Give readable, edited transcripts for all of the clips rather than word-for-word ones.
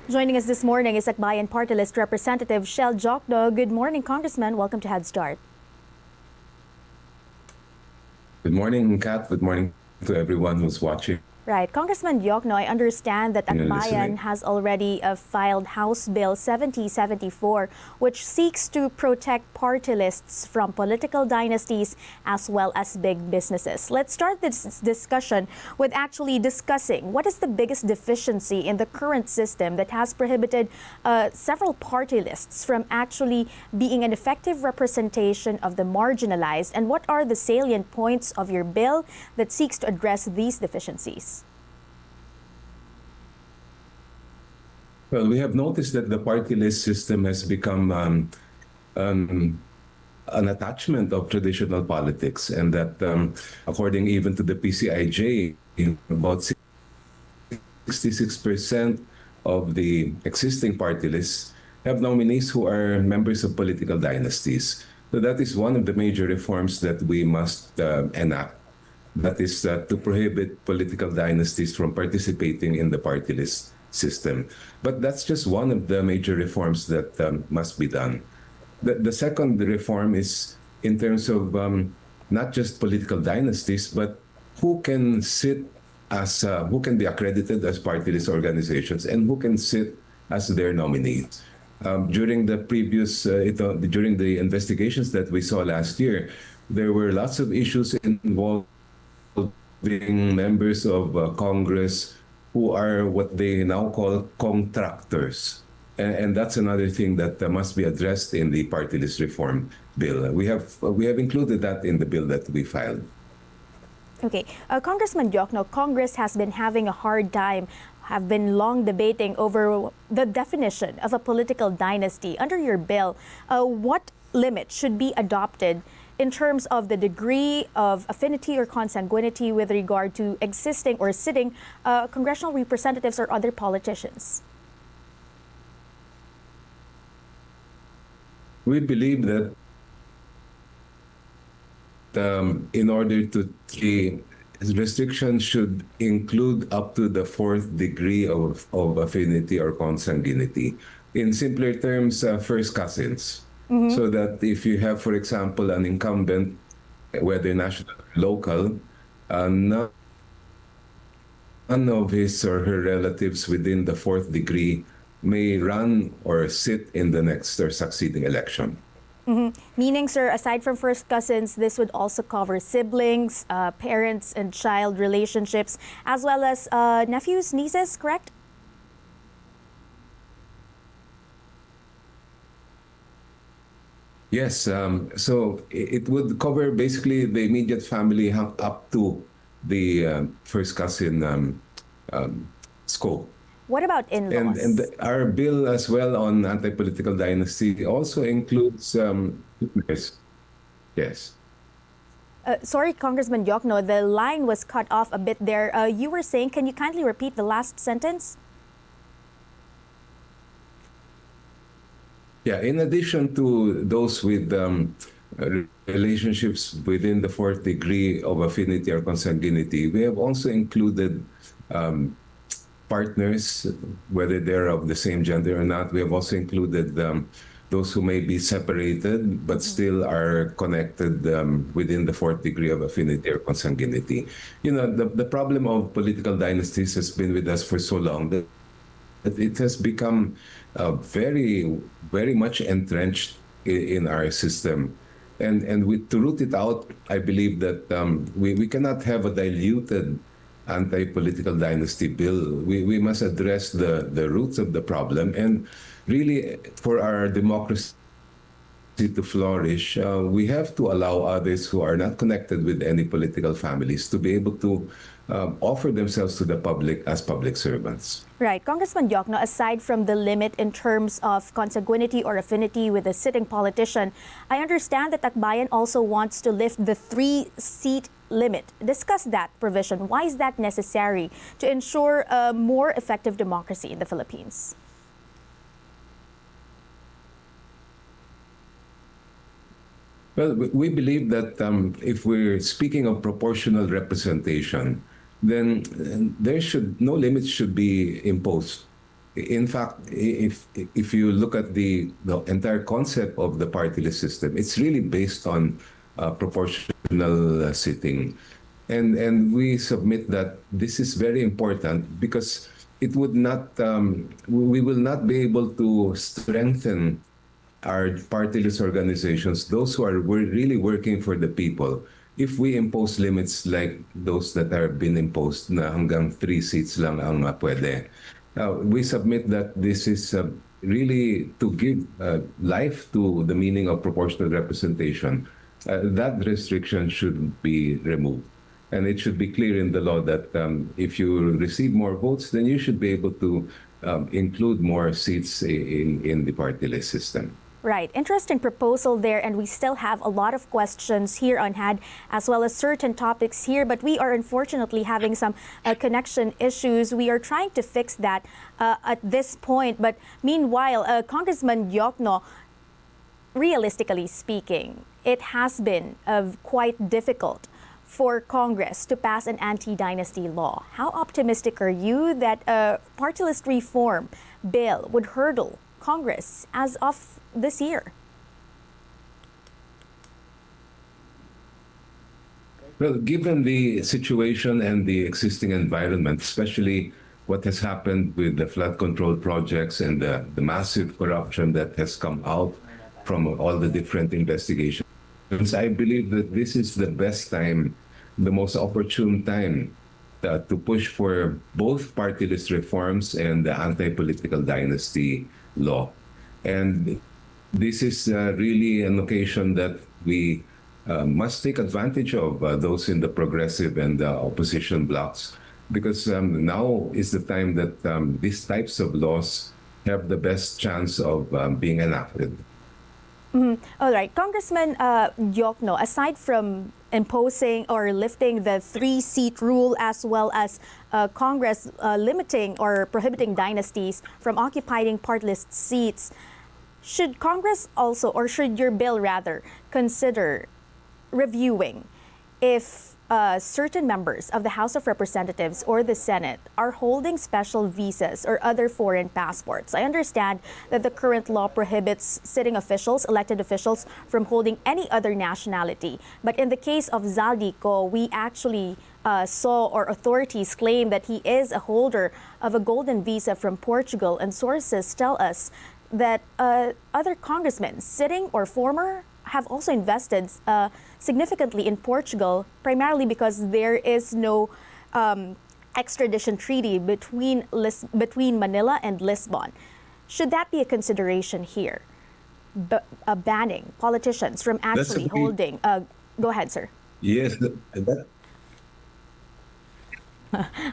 Joining us this morning is Akbayan Party List Representative Chel. Good morning, Congressman. Welcome to Headstart. Good morning, Kat. Good morning to everyone who's watching. Right. Congressman Diokno, I understand that Listening. Akbayan has already filed House Bill 7074, which seeks to protect party lists from political dynasties as well as big businesses. Let's start this discussion with actually discussing what is the biggest deficiency in the current system that has prohibited several party lists from actually being an effective representation of the marginalized, and what are the salient points of your bill that seeks to address these deficiencies? Well, we have noticed that the party list system has become an attachment of traditional politics, and that according even to the PCIJ, about 66% of the existing party lists have nominees who are members of political dynasties. So that is one of the major reforms that we must enact. That is to prohibit political dynasties from participating in the party list system. But that's just one of the major reforms that must be done. The second reform is in terms of not just political dynasties, but who can sit as who can be accredited as party list organizations and who can sit as their nominees. During the during the investigations that we saw last year, there were lots of issues involving members of Congress who are what they now call CONG-TRACTORS. And that's another thing that must be addressed in the party list reform bill. We have included that in the bill that we filed. Okay, Congressman Diokno, Congress has been having a hard time, have been long debating over the definition of a political dynasty. Under your bill, what limit should be adopted in terms of the degree of affinity or consanguinity with regard to existing or sitting congressional representatives or other politicians? We believe that in order to the restriction should include up to the fourth degree of affinity or consanguinity. In simpler terms, first cousins. So that if you have, for example, an incumbent, whether national or local, none of his or her relatives within the fourth degree may run or sit in the next or succeeding election. Meaning, sir, aside from first cousins, this would also cover siblings, parents and child relationships, as well as nephews, nieces, correct? Yes, so it would cover basically the immediate family up to the first cousin scope. What about in-laws? And our bill as well on anti-political dynasty also includes yes. Sorry, Congressman Diokno, the line was cut off a bit there. You were saying, can you kindly repeat the last sentence? Yeah, in addition to those with relationships within the fourth degree of affinity or consanguinity, we have also included partners, whether they're of the same gender or not. We have also included those who may be separated but still are connected within the fourth degree of affinity or consanguinity. You know, the problem of political dynasties has been with us for so long that it has become very, very much entrenched in our system. And to root it out, I believe that we cannot have a diluted anti-political dynasty bill. We must address the roots of the problem, and really, for our democracy to flourish, we have to allow others who are not connected with any political families to be able to offer themselves to the public as public servants. Right. Congressman Diokno, aside from the limit in terms of consanguinity or affinity with a sitting politician, I understand that Akbayan also wants to lift the 3-seat limit. Discuss that provision. Why is that necessary to ensure a more effective democracy in the Philippines? Well, we believe that if we're speaking of proportional representation, then no limits should be imposed In fact, if you look at the entire concept of the party list system, it's really based on proportional sitting. And we submit that this is very important because it would not, we will not be able to strengthen our party list organizations, those who are really working for the people, if we impose limits like those that have been imposed na hanggang 3 seats lang ang pwede. We submit that this is really to give life to the meaning of proportional representation. That restriction should be removed. And it should be clear in the law that if you receive more votes, then you should be able to include more seats in the party list system. Right. Interesting proposal there, and we still have a lot of questions here on hand, as well as certain topics here, but we are unfortunately having some connection issues. We are trying to fix that at this point, but meanwhile, Congressman Diokno, realistically speaking, it has been quite difficult for Congress to pass an anti-dynasty law. How optimistic are you that a party list reform bill would hurdle Congress as of this year? Well, given the situation and the existing environment, especially what has happened with the flood control projects and the massive corruption that has come out from all the different investigations, I believe that this is the best time, the most opportune time to push for both party list reforms and the anti-political dynasty law. And this is really an occasion that we must take advantage of, those in the progressive and the opposition blocs, because now is the time that these types of laws have the best chance of being enacted. All right, Congressman Diokno, aside from imposing or lifting the 3-seat rule, as well as Congress limiting or prohibiting dynasties from occupying party list seats, should Congress also, or should your bill rather, consider reviewing if certain members of the House of Representatives or the Senate are holding special visas or other foreign passports? I understand that the current law prohibits sitting officials, elected officials, from holding any other nationality. But in the case of Zaldy Co, we actually saw, or authorities claim, that he is a holder of a golden visa from Portugal, and sources tell us that other congressmen, sitting or former, have also invested significantly in Portugal, primarily because there is no extradition treaty between Manila and Lisbon. Should that be a consideration here, banning politicians from actually holding? Go ahead, sir. Yes,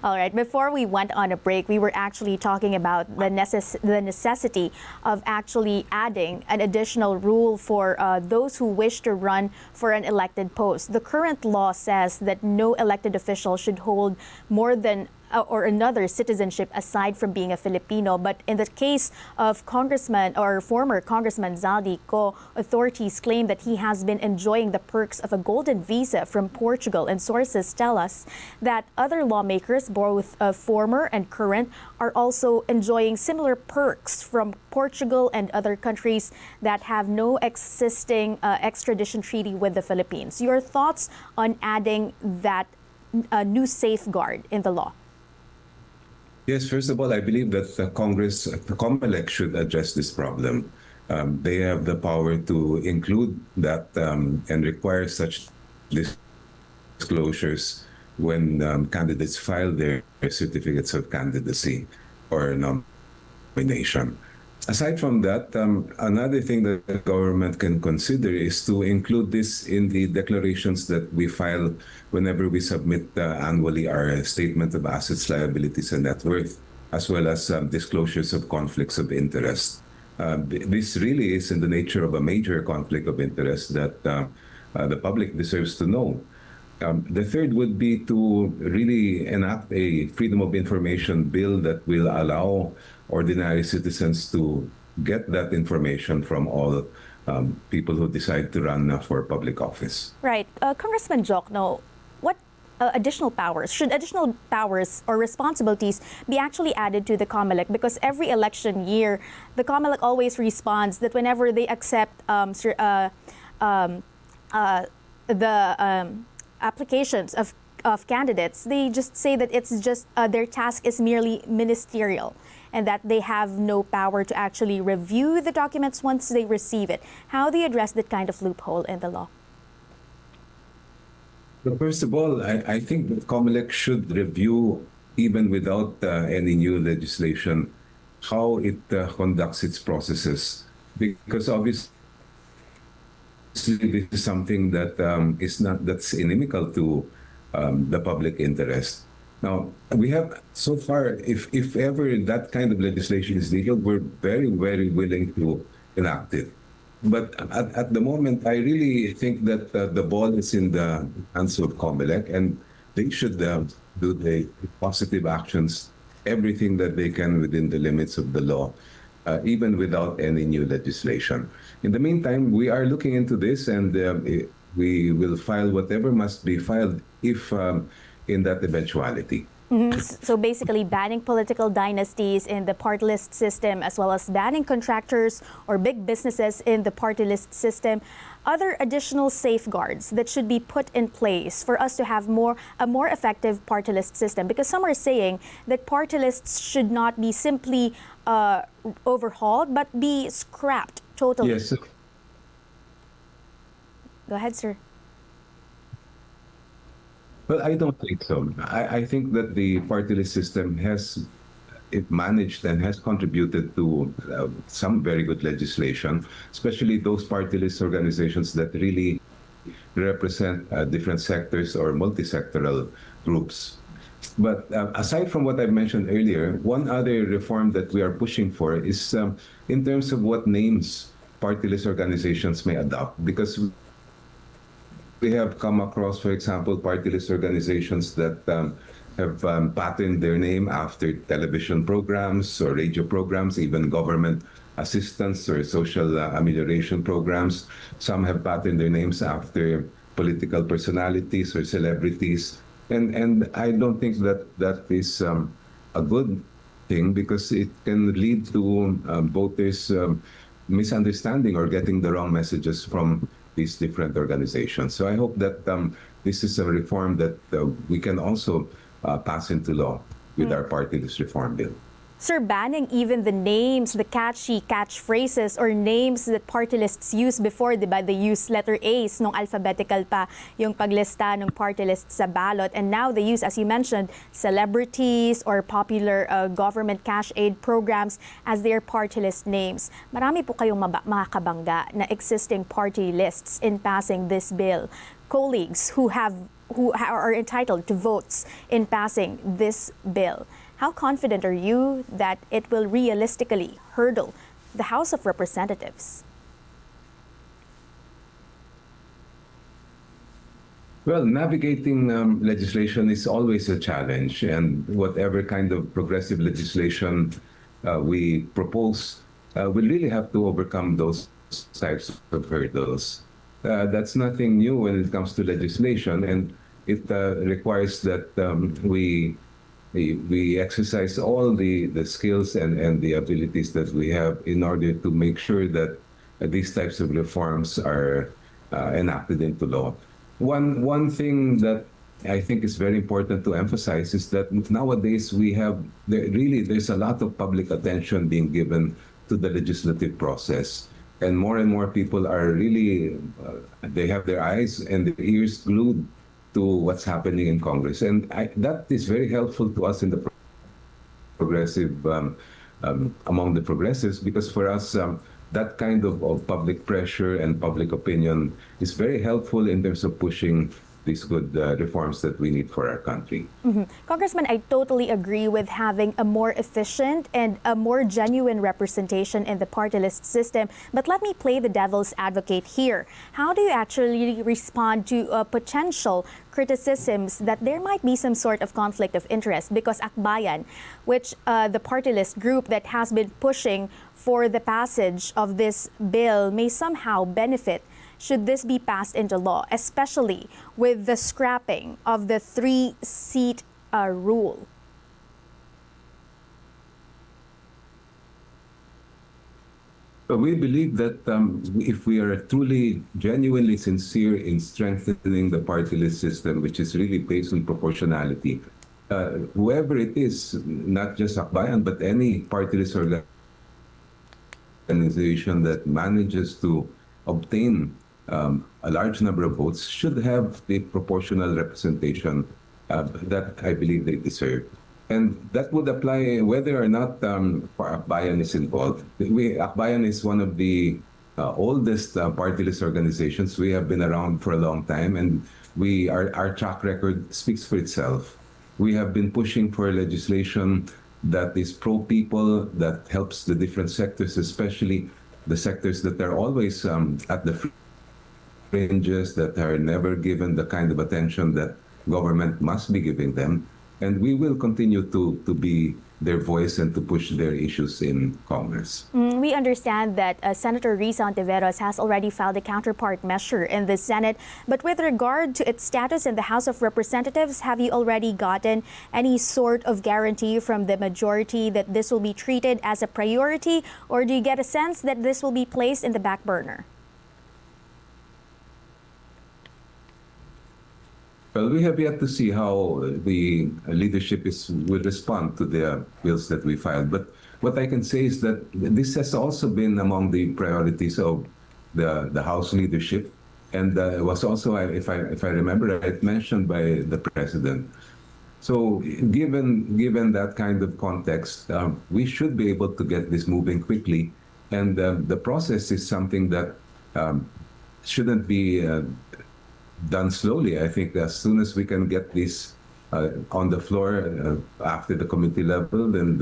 All right. Before we went on a break, we were actually talking about the necessity of actually adding an additional rule for those who wish to run for an elected post. The current law says that no elected official should hold more than or another citizenship aside from being a Filipino. But in the case of Congressman or former Congressman Zaldy Co, authorities claim that he has been enjoying the perks of a golden visa from Portugal. And sources tell us that other lawmakers, both former and current, are also enjoying similar perks from Portugal and other countries that have no existing extradition treaty with the Philippines. Your thoughts on adding that new safeguard in the law? Yes, first of all, I believe that the Congress, the COMELEC, should address this problem. They have the power to include that and require such disclosures when candidates file their certificates of candidacy or nomination. Aside from that, another thing that the government can consider is to include this in the declarations that we file whenever we submit annually our statement of assets, liabilities, and net worth, as well as disclosures of conflicts of interest. This really is in the nature of a major conflict of interest that the public deserves to know. The third would be to really enact a Freedom of Information bill that will allow ordinary citizens to get that information from all people who decide to run for public office. Right. Congressman Diokno, what additional powers? Should additional powers or responsibilities be actually added to the COMELEC? Because every election year, the COMELEC always responds that whenever they accept the applications of candidates, they just say that it's just their task is merely ministerial and that they have no power to actually review the documents once they receive it. How do you address that kind of loophole in the law? But first of all, I think that COMELEC should review, even without any new legislation, how it conducts its processes. Because obviously this is something that that's inimical to the public interest. Now, we have so far, if ever that kind of legislation is needed, we're very, very willing to enact it. But at the moment, I really think that the ball is in the hands of COMELEC, and they should do the positive actions, everything that they can within the limits of the law, even without any new legislation. In the meantime, we are looking into this, and we will file whatever must be filed if in that eventuality. So basically banning political dynasties in the party list system, as well as banning contractors or big businesses in the party list system. Other additional safeguards that should be put in place for us to have a more effective party list system, because some are saying that party lists should not be simply overhauled but be scrapped totally. Yes. Go ahead, sir. Well, I don't think so. I think that the party list system has managed and has contributed to some very good legislation, especially those party list organizations that really represent different sectors or multi-sectoral groups. But aside from what I mentioned earlier, one other reform that we are pushing for is in terms of what names party list organizations may adopt, because we have come across, for example, party list organizations that have patterned their name after television programs or radio programs, even government assistance or social amelioration programs. Some have patterned their names after political personalities or celebrities. And I don't think that that is a good thing, because it can lead to voters misunderstanding or getting the wrong messages from these different organizations. So I hope that this is a reform that we can also pass into law with our party list reform bill. Sir, banning even the names, the catchy catchphrases or names that party lists used before, di ba? They use letter A's nung alphabetical pa yung paglista ng party list sa ballot. And now they use, as you mentioned, celebrities or popular government cash aid programs as their party list names. Marami po kayong makakabangga na existing party lists in passing this bill. Colleagues who are entitled to votes in passing this bill. How confident are you that it will realistically hurdle the House of Representatives? Well, navigating legislation is always a challenge, and whatever kind of progressive legislation we propose, we really have to overcome those types of hurdles. That's nothing new when it comes to legislation, and it requires that we exercise all the skills and the abilities that we have in order to make sure that these types of reforms are enacted into law. One thing that I think is very important to emphasize is that nowadays there's a lot of public attention being given to the legislative process, and more people are really they have their eyes and their ears glued to what's happening in Congress. And that is very helpful to us in the progressive, among the progressives, because for us, that kind of public pressure and public opinion is very helpful in terms of pushing these good reforms that we need for our country. Congressman, I totally agree with having a more efficient and a more genuine representation in the party list system. But let me play the devil's advocate here. How do you actually respond to potential criticisms that there might be some sort of conflict of interest? Because Akbayan, which the party list group that has been pushing for the passage of this bill, may somehow benefit should this be passed into law, especially with the scrapping of the three-seat rule? But we believe that if we are truly, genuinely sincere in strengthening the party list system, which is really based on proportionality, whoever it is, not just Akbayan, but any party list organization that manages to obtain a large number of votes should have the proportional representation that I believe they deserve. And that would apply whether or not Akbayan is involved. Akbayan is one of the oldest party list organizations. We have been around for a long time, and our track record speaks for itself. We have been pushing for legislation that is pro-people, that helps the different sectors, especially the sectors that are always at the fringes, that are never given the kind of attention that government must be giving them. And we will continue to be their voice and to push their issues in Congress. We understand that Senator Risa Ontiveros has already filed a counterpart measure in the Senate. But with regard to its status in the House of Representatives, have you already gotten any sort of guarantee from the majority that this will be treated as a priority? Or do you get a sense that this will be placed in the back burner? Well, we have yet to see how the leadership will respond to the bills that we filed. But what I can say is that this has also been among the priorities of the House leadership, and was also, if I remember right, mentioned by the President. So given that kind of context, we should be able to get this moving quickly. And the process is something that shouldn't be done slowly. I think as soon as we can get this on the floor after the committee level, then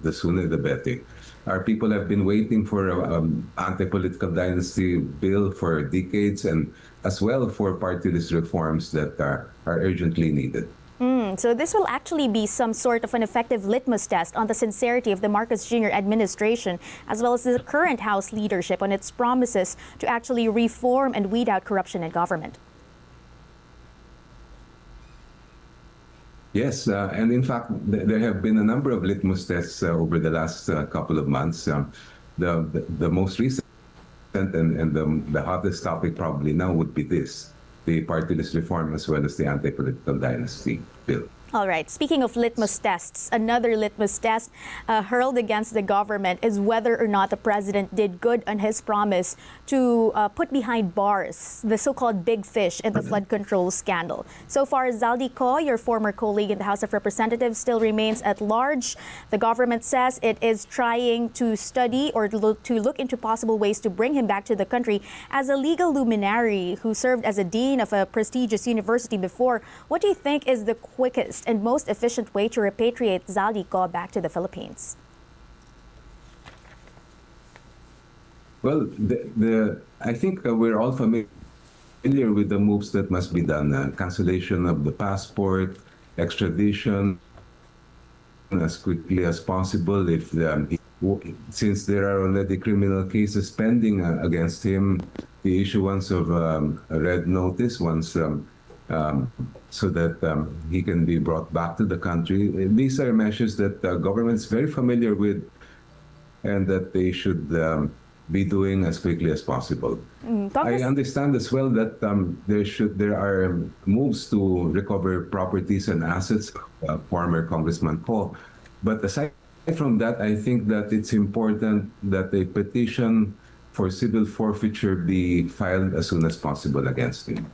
the sooner the better. Our people have been waiting for an anti-political dynasty bill for decades, and as well for party list reforms that are urgently needed. So this will actually be some sort of an effective litmus test on the sincerity of the Marcos Jr. administration, as well as the current House leadership on its promises to actually reform and weed out corruption in government. Yes, and in fact, there have been a number of litmus tests over the last couple of months. The most recent and the hottest topic probably now would be the party list reform as well as the anti-political dynasty bill. All right. Speaking of litmus tests, another litmus test hurled against the government is whether or not the president did good on his promise to put behind bars the so-called big fish in the flood control scandal. So far, Zaldy Co, your former colleague in the House of Representatives, still remains at large. The government says it is trying to study or to look into possible ways to bring him back to the country as a legal luminary who served as a dean of a prestigious university before. What do you think is the quickest and most efficient way to repatriate Zaldy Co back to the Philippines? Well, I think we're all familiar with the moves that must be done. Cancellation of the passport, extradition as quickly as possible. Since there are already criminal cases pending against him, the issuance of a red notice once so that he can be brought back to the country. These are measures that the government is very familiar with and that they should be doing as quickly as possible. I understand as well that there are moves to recover properties and assets of former Congressman Co. But aside from that, I think that it's important that a petition for civil forfeiture be filed as soon as possible against him.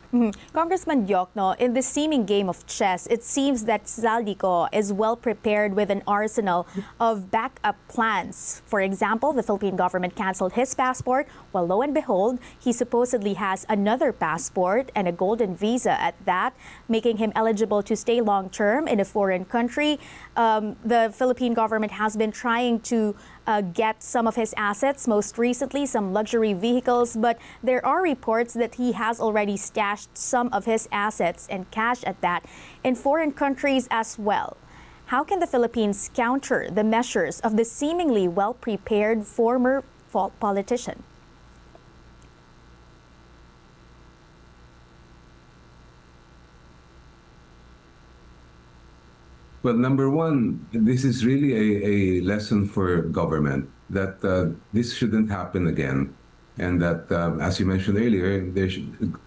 Congressman Diokno, in this seeming game of chess, it seems that Zaldy Co is well prepared with an arsenal of backup plans. For example, the Philippine government canceled his passport, while lo and behold, he supposedly has another passport and a golden visa at that, making him eligible to stay long-term in a foreign country. The Philippine government has been trying to get some of his assets, most recently some luxury vehicles, but there are reports that he has already stashed some of his assets and cash at that in foreign countries as well. How can the Philippines counter the measures of the seemingly well-prepared former politician? Well, number one, this is really a lesson for government that this shouldn't happen again. And that, as you mentioned earlier,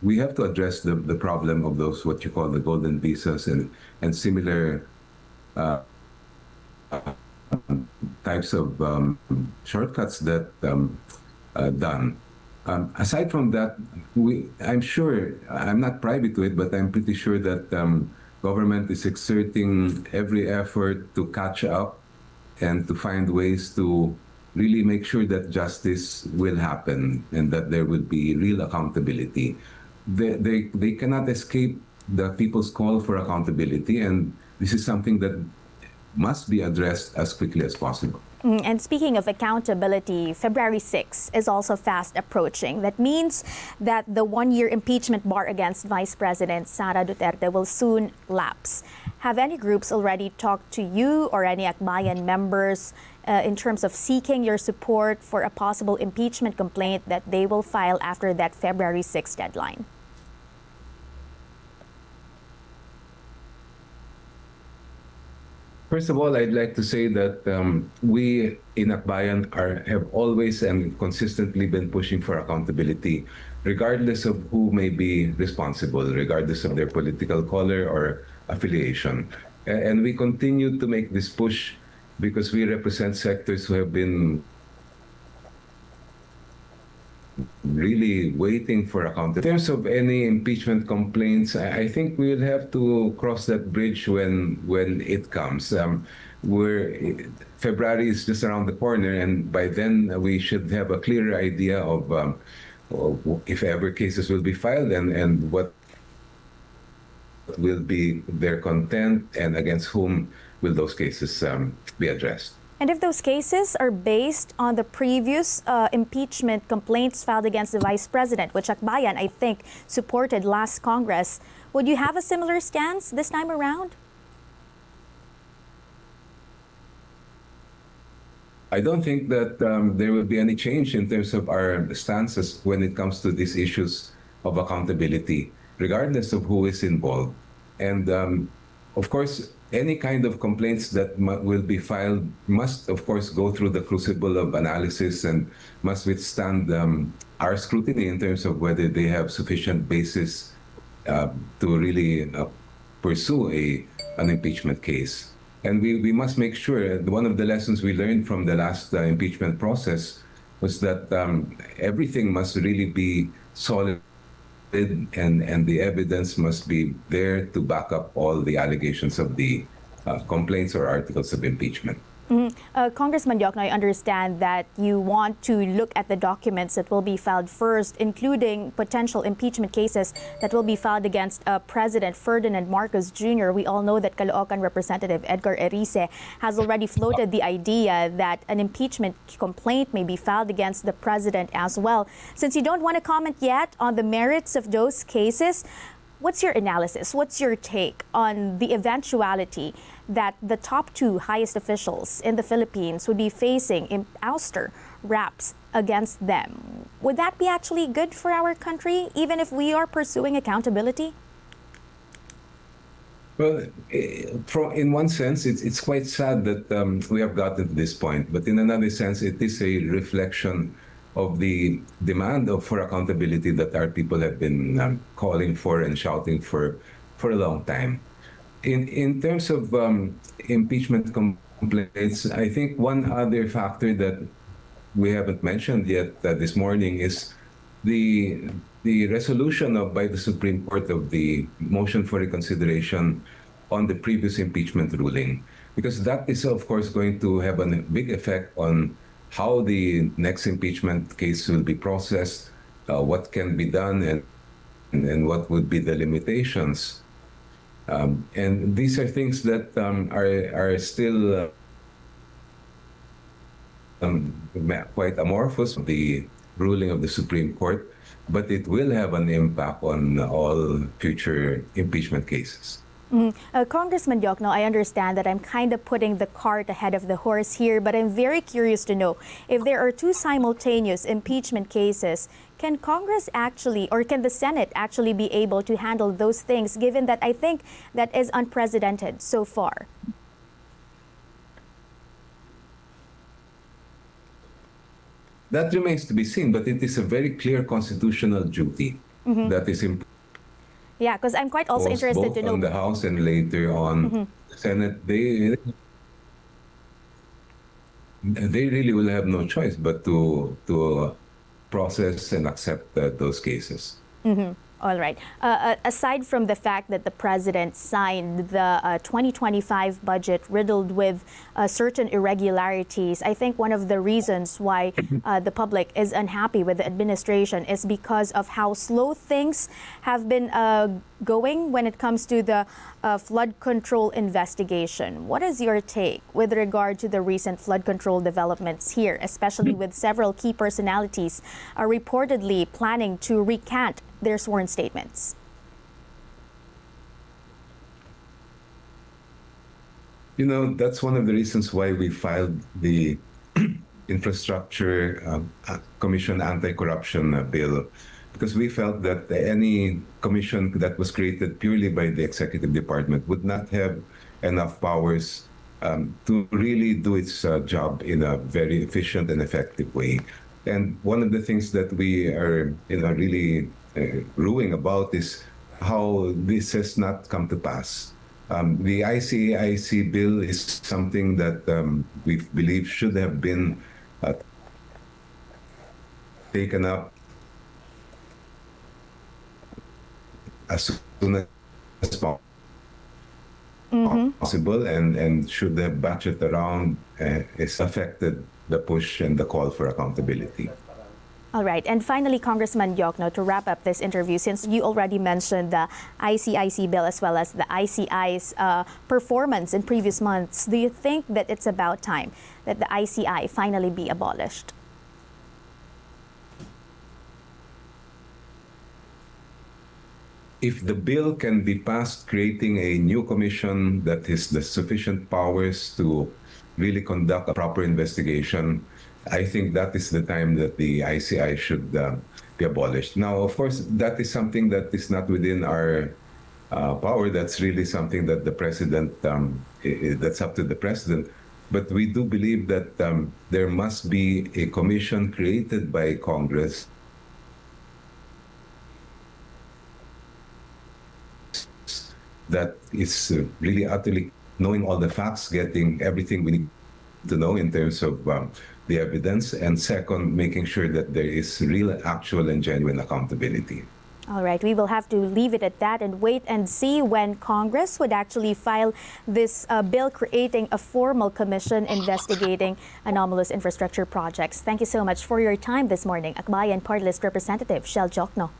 we have to address the problem of those, what you call the golden visas and similar types of shortcuts that done. Aside from that, I'm sure, I'm not privy to it, but I'm pretty sure that government is exerting every effort to catch up and to find ways to really make sure that justice will happen and that there will be real accountability. They cannot escape the people's call for accountability, and this is something that must be addressed as quickly as possible. And speaking of accountability, February 6 is also fast approaching. That means that the one-year impeachment bar against Vice President Sara Duterte will soon lapse. Have any groups already talked to you or any Akbayan members in terms of seeking your support for a possible impeachment complaint that they will file after that February 6 deadline? First of all, I'd like to say that we in Akbayan have always and consistently been pushing for accountability, regardless of who may be responsible, regardless of their political color or affiliation. And we continue to make this push because we represent sectors who have been really waiting for accountability. In terms of any impeachment complaints, I think we'll have to cross that bridge when it comes. February is just around the corner, and by then we should have a clearer idea of if ever cases will be filed and what will be their content and against whom will those cases be addressed. And if those cases are based on the previous impeachment complaints filed against the Vice President, which Akbayan, I think, supported last Congress, would you have a similar stance this time around? I don't think that there will be any change in terms of our stances when it comes to these issues of accountability, regardless of who is involved. And of course, any kind of complaints that will be filed must, of course, go through the crucible of analysis and must withstand our scrutiny in terms of whether they have sufficient basis to really pursue an impeachment case. And we must make sure, one of the lessons we learned from the last impeachment process was that everything must really be solid and the evidence must be there to back up all the allegations of the complaints or articles of impeachment. Congressman Diokno, I understand that you want to look at the documents that will be filed first, including potential impeachment cases that will be filed against President Ferdinand Marcos Jr. We all know that Caloocan Representative Edgar Erice has already floated the idea that an impeachment complaint may be filed against the president as well. Since you don't want to comment yet on the merits of those cases, what's your analysis? What's your take on the eventuality that the top two highest officials in the Philippines would be facing ouster raps against them? Would that be actually good for our country, even if we are pursuing accountability? Well, in one sense, it's quite sad that we have gotten to this point. But in another sense, it is a reflection of the demand for accountability that our people have been calling for and shouting for a long time. In terms of impeachment complaints, I think one other factor that we haven't mentioned yet this morning is the resolution by the Supreme Court of the motion for reconsideration on the previous impeachment ruling, because that is, of course, going to have a big effect on how the next impeachment case will be processed, what can be done, and what would be the limitations. And these are things that are still quite amorphous, the ruling of the Supreme Court, but it will have an impact on all future impeachment cases. Congressman Diokno, I understand that I'm kind of putting the cart ahead of the horse here, but I'm very curious to know if there are two simultaneous impeachment cases, can Congress actually, or can the Senate actually be able to handle those things, given that I think that is unprecedented so far? that remains to be seen, but it is a very clear constitutional duty that is imposed Yeah, because I'm quite also interested both to know. on the House and later on the Senate. They really will have no choice but to process and accept those cases. All right. Aside from the fact that the president signed the 2025 budget riddled with certain irregularities, I think one of the reasons why the public is unhappy with the administration is because of how slow things have been going when it comes to the flood control investigation. What is your take with regard to the recent flood control developments here, especially with several key personalities reportedly planning to recant their sworn statements? You know, that's one of the reasons why we filed the Infrastructure Commission Anti-Corruption Bill, because we felt that any commission that was created purely by the executive department would not have enough powers to really do its job in a very efficient and effective way. And one of the things that we are really ruing about is how this has not come to pass. The ICIC bill is something that we believe should have been taken up as soon as possible and should have batched around is affected the push and the call for accountability. All right. And finally, Congressman Diokno, to wrap up this interview, since you already mentioned the ICIC bill as well as the ICI's performance in previous months, do you think that it's about time that the ICI finally be abolished? If the bill can be passed, creating a new commission that has the sufficient powers to really conduct a proper investigation, I think that is the time that the ICI should be abolished. Now, of course, that is something that is not within our power. That's really something that the president, that's up to the president. But we do believe that there must be a commission created by Congress that is really utterly knowing all the facts, getting everything we need to know in terms of the evidence, and second, making sure that there is real, actual, and genuine accountability. All right, we will have to leave it at that and wait and see when Congress would actually file this bill creating a formal commission investigating anomalous infrastructure projects. Thank you so much for your time this morning, Akbayan Party List Representative Chel Diokno.